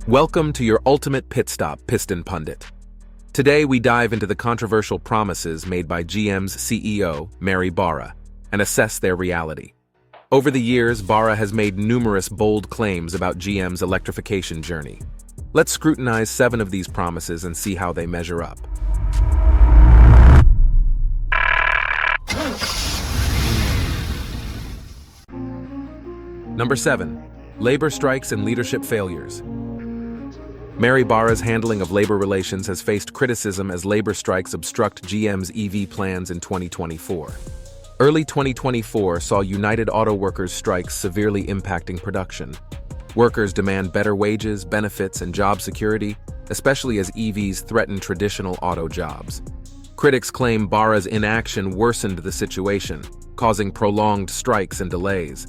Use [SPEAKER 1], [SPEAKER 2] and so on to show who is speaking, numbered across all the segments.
[SPEAKER 1] Welcome to your ultimate pit stop, Piston Pundit. Today we dive into the controversial promises made by GM's CEO, Mary Barra, and assess their reality. Over the years, Barra has made numerous bold claims about GM's electrification journey. Let's scrutinize 7 of these promises and see how they measure up. Number 7. Labor strikes and leadership failures. Mary Barra's handling of labor relations has faced criticism as labor strikes obstruct GM's EV plans in 2024. Early 2024 saw United Auto Workers strikes severely impacting production. Workers demand better wages, benefits, and job security, especially as EVs threaten traditional auto jobs. Critics claim Barra's inaction worsened the situation, causing prolonged strikes and delays.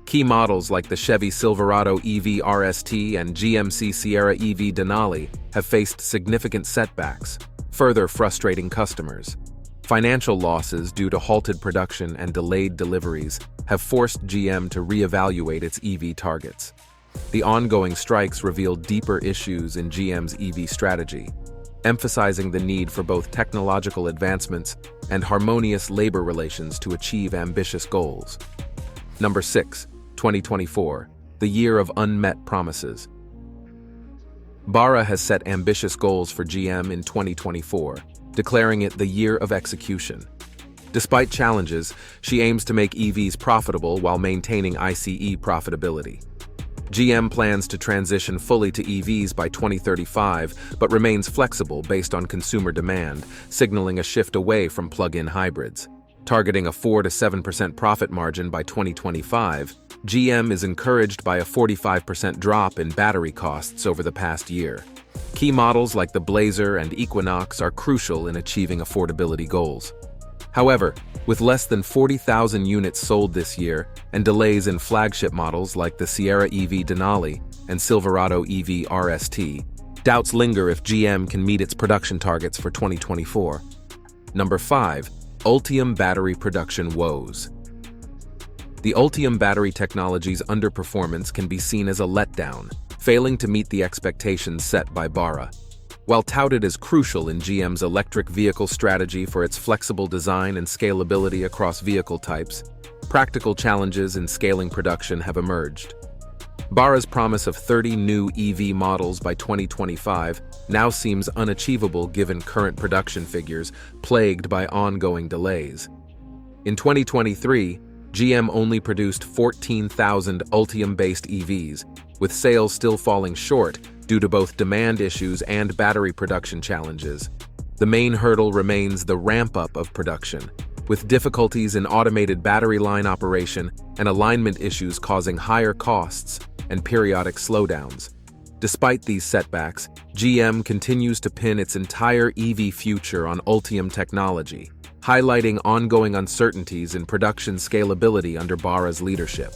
[SPEAKER 1] Key models like the Chevy Silverado EV RST and GMC Sierra EV Denali have faced significant setbacks, further frustrating customers. Financial losses due to halted production and delayed deliveries have forced GM to reevaluate its EV targets. The ongoing strikes reveal deeper issues in GM's EV strategy, emphasizing the need for both technological advancements and harmonious labor relations to achieve ambitious goals. Number 6. 2024, the year of unmet promises. Barra has set ambitious goals for GM in 2024, declaring it the year of execution. Despite challenges, she aims to make EVs profitable while maintaining ICE profitability. GM plans to transition fully to EVs by 2035, but remains flexible based on consumer demand, signaling a shift away from plug-in hybrids. Targeting a 4 to 7% profit margin by 2025, GM is encouraged by a 45% drop in battery costs over the past year. Key models like the Blazer and Equinox are crucial in achieving affordability goals. However, with less than 40,000 units sold this year and delays in flagship models like the Sierra EV Denali and Silverado EV RST, doubts linger if GM can meet its production targets for 2024. Number 5. Ultium battery production woes. The Ultium battery technology's underperformance can be seen as a letdown, failing to meet the expectations set by Barra. While touted as crucial in GM's electric vehicle strategy for its flexible design and scalability across vehicle types, practical challenges in scaling production have emerged. Barra's promise of 30 new EV models by 2025 now seems unachievable given current production figures plagued by ongoing delays. In 2023, GM only produced 14,000 Ultium-based EVs, with sales still falling short due to both demand issues and battery production challenges. The main hurdle remains the ramp-up of production, with difficulties in automated battery line operation and alignment issues causing higher costs and periodic slowdowns. Despite these setbacks, GM continues to pin its entire EV future on Ultium technology, highlighting ongoing uncertainties in production scalability under Barra's leadership.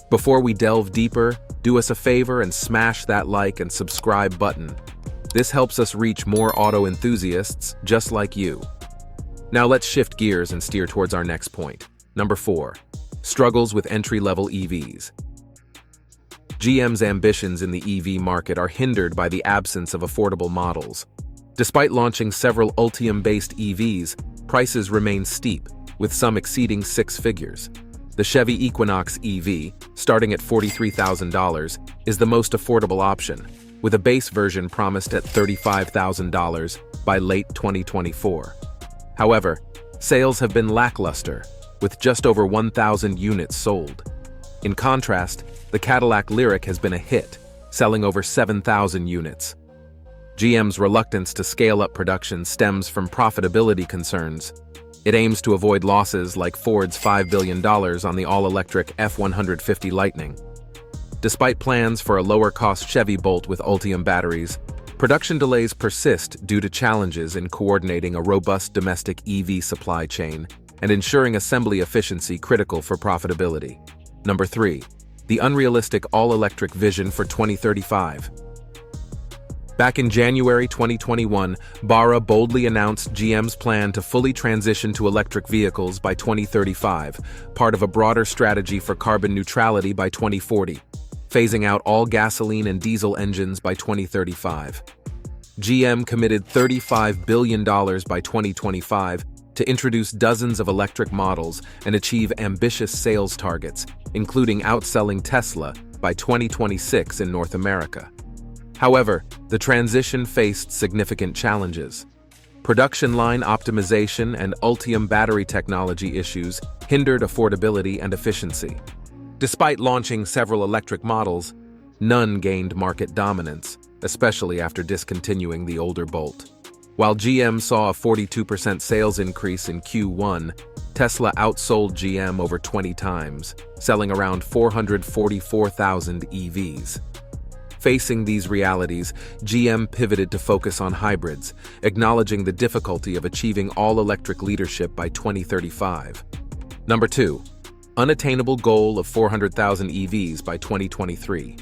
[SPEAKER 1] Before we delve deeper, do us a favor and smash that like and subscribe button. This helps us reach more auto enthusiasts just like you. Now let's shift gears and steer towards our next point. Number 4. Struggles with entry-level EVs. GM's ambitions in the EV market are hindered by the absence of affordable models. Despite launching several Ultium-based EVs, prices remain steep, with some exceeding 6 figures. The Chevy Equinox EV, starting at $43,000, is the most affordable option, with a base version promised at $35,000 by late 2024. However, sales have been lackluster, with just over 1,000 units sold. In contrast, the Cadillac Lyriq has been a hit, selling over 7,000 units. GM's reluctance to scale up production stems from profitability concerns. It aims to avoid losses like Ford's $5 billion on the all-electric F-150 Lightning. Despite plans for a lower-cost Chevy Bolt with Ultium batteries, production delays persist due to challenges in coordinating a robust domestic EV supply chain and ensuring assembly efficiency critical for profitability. Number 3. The unrealistic all-electric vision for 2035. Back in January 2021, Barra boldly announced GM's plan to fully transition to electric vehicles by 2035, part of a broader strategy for carbon neutrality by 2040. phasing out all gasoline and diesel engines by 2035. GM committed $35 billion by 2025 to introduce dozens of electric models and achieve ambitious sales targets, including outselling Tesla by 2026 in North America. However, the transition faced significant challenges. Production line optimization and Ultium battery technology issues hindered affordability and efficiency. Despite launching several electric models, none gained market dominance, especially after discontinuing the older Bolt. While GM saw a 42% sales increase in Q1, Tesla outsold GM over 20 times, selling around 444,000 EVs. Facing these realities, GM pivoted to focus on hybrids, acknowledging the difficulty of achieving all-electric leadership by 2035. Number 2. Unattainable goal of 400,000 EVs by 2023.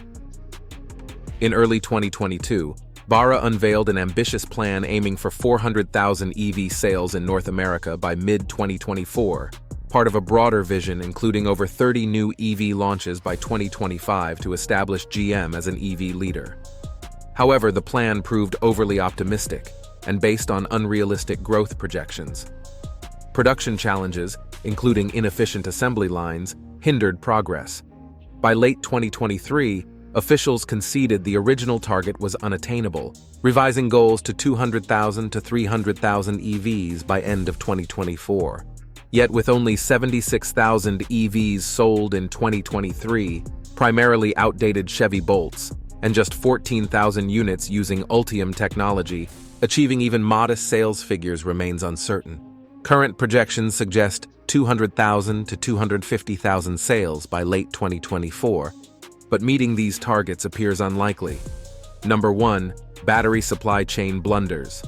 [SPEAKER 1] In early 2022, Barra unveiled an ambitious plan aiming for 400,000 EV sales in North America by mid-2024, part of a broader vision including over 30 new EV launches by 2025 to establish GM as an EV leader. However, the plan proved overly optimistic and based on unrealistic growth projections. Production challenges, including inefficient assembly lines, hindered progress. By late 2023, officials conceded the original target was unattainable, revising goals to 200,000 to 300,000 EVs by end of 2024. Yet with only 76,000 EVs sold in 2023, primarily outdated Chevy Bolts, and just 14,000 units using Ultium technology, achieving even modest sales figures remains uncertain. Current projections suggest 200,000 to 250,000 sales by late 2024, but meeting these targets appears unlikely. Number 1. Battery supply chain blunders.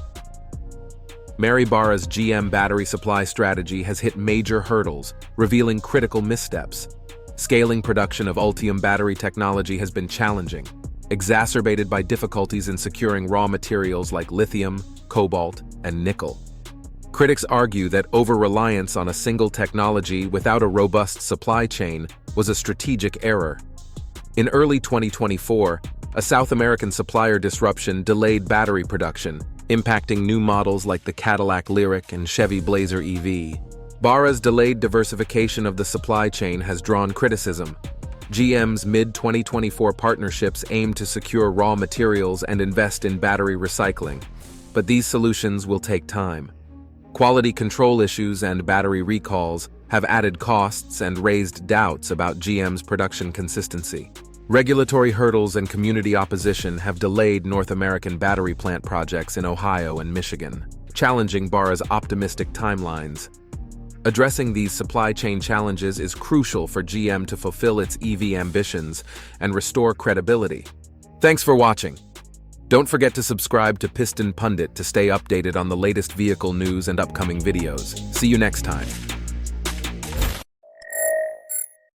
[SPEAKER 1] Mary Barra's GM battery supply strategy has hit major hurdles, revealing critical missteps. Scaling production of Ultium battery technology has been challenging, exacerbated by difficulties in securing raw materials like lithium, cobalt, and nickel. Critics argue that over-reliance on a single technology without a robust supply chain was a strategic error. In early 2024, a South American supplier disruption delayed battery production, impacting new models like the Cadillac Lyriq and Chevy Blazer EV. Barra's delayed diversification of the supply chain has drawn criticism. GM's mid-2024 partnerships aim to secure raw materials and invest in battery recycling, but these solutions will take time. Quality control issues and battery recalls have added costs and raised doubts about GM's production consistency. Regulatory hurdles and community opposition have delayed North American battery plant projects in Ohio and Michigan, challenging Barra's optimistic timelines. Addressing these supply chain challenges is crucial for GM to fulfill its EV ambitions and restore credibility. Thanks for watching. Don't forget to subscribe to Piston Pundit to stay updated on the latest vehicle news and upcoming videos. See you next time.